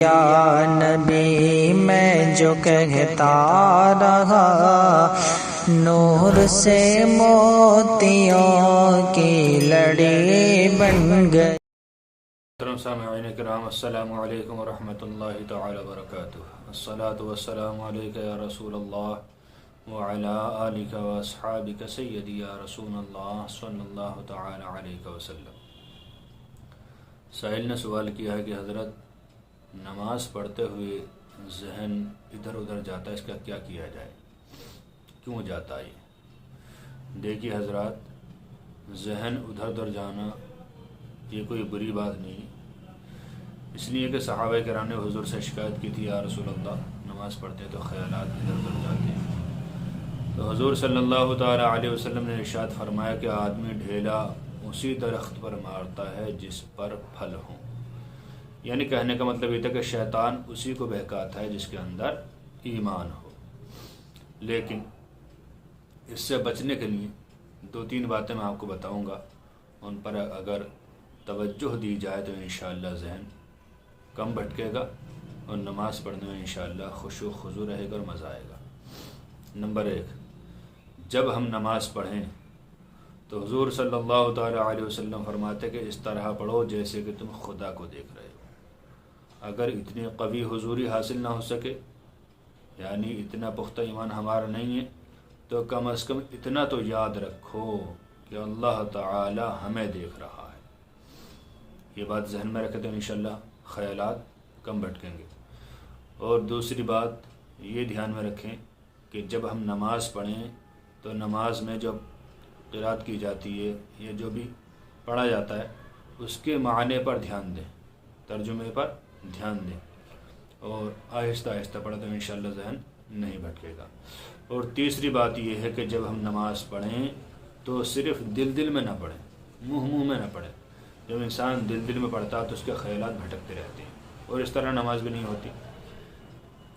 یا نبی میں جو کہتا رہا نور سے موتیوں کی لڑی بن گئی۔ محترم سامعین کرام، السلام علیکم ورحمۃ اللہ تعالی وبرکاتہ۔ الصلاۃ والسلام علیک یا رسول اللہ وعلی آلک واصحابک سیدی یا رسول اللہ صلی اللہ تعالی علیہ وسلم۔ سائل نے سوال کیا ہے کہ حضرت نماز پڑھتے ہوئے ذہن ادھر ادھر جاتا ہے، اس کا کیا کیا جائے، کیوں جاتا ہے؟ دیکھیے حضرات، ذہن ادھر ادھر جانا یہ کوئی بری بات نہیں، اس لیے کہ صحابہ کرام نے حضور سے شکایت کی تھی، یا رسول اللہ نماز پڑھتے تو خیالات ادھر ادھر جاتے ہیں۔ تو حضور صلی اللہ تعالی علیہ وسلم نے ارشاد فرمایا کہ آدمی ڈھیلا اسی درخت پر مارتا ہے جس پر پھل ہوں، یعنی کہنے کا مطلب یہ تھا کہ شیطان اسی کو بہکاتا ہے جس کے اندر ایمان ہو۔ لیکن اس سے بچنے کے لیے دو تین باتیں میں آپ کو بتاؤں گا، ان پر اگر توجہ دی جائے تو انشاءاللہ ذہن کم بھٹکے گا اور نماز پڑھنے میں انشاءاللہ خشوع و خضوع رہے گا اور مزہ آئے گا۔ نمبر 1، جب ہم نماز پڑھیں تو حضور صلی اللہ تعالی علیہ وسلم فرماتے کہ اس طرح پڑھو جیسے کہ تم خدا کو دیکھ رہے ہو۔ اگر اتنی قوی حضوری حاصل نہ ہو سکے، یعنی اتنا پختہ ایمان ہمارا نہیں ہے، تو کم از کم اتنا تو یاد رکھو کہ اللہ تعالی ہمیں دیکھ رہا ہے۔ یہ بات ذہن میں رکھیں تو انشاءاللہ خیالات کم بھٹکیں گے۔ اور دوسری بات یہ دھیان میں رکھیں کہ جب ہم نماز پڑھیں تو نماز میں جب قرات کی جاتی ہے یا جو بھی پڑھا جاتا ہے اس کے معنی پر دھیان دیں، ترجمے پر دھیان دیں، اور آہستہ آہستہ پڑھیں تو انشاءاللہ ذہن نہیں بھٹکے گا۔ اور تیسری بات یہ ہے کہ جب ہم نماز پڑھیں تو صرف دل میں نہ پڑھیں، منہ میں نہ پڑھیں۔ جب انسان دل میں پڑھتا ہے تو اس کے خیالات بھٹکتے رہتے ہیں اور اس طرح نماز بھی نہیں ہوتی۔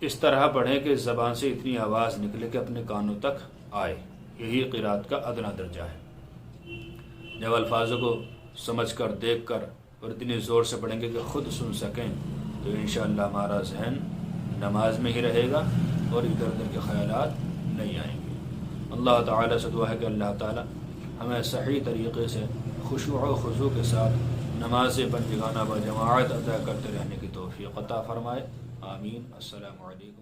اس طرح پڑھیں کہ زبان سے اتنی آواز نکلے کہ اپنے کانوں تک آئے، یہی قرات کا ادنا درجہ ہے۔ جب الفاظوں کو سمجھ کر، دیکھ کر اور اتنی زور سے پڑھیں گے کہ خود سن سکیں تو انشاءاللہ ہمارا ذہن نماز میں ہی رہے گا اور ادھر ادھر کے خیالات نہیں آئیں گے۔ اللہ تعالیٰ سے دعا ہے کہ اللہ تعالیٰ ہمیں صحیح طریقے سے خشوع و خضوع کے ساتھ نماز بندگانہ و جماعت ادا کرتے رہنے کی توفیق عطا فرمائے، آمین۔ السلام علیکم۔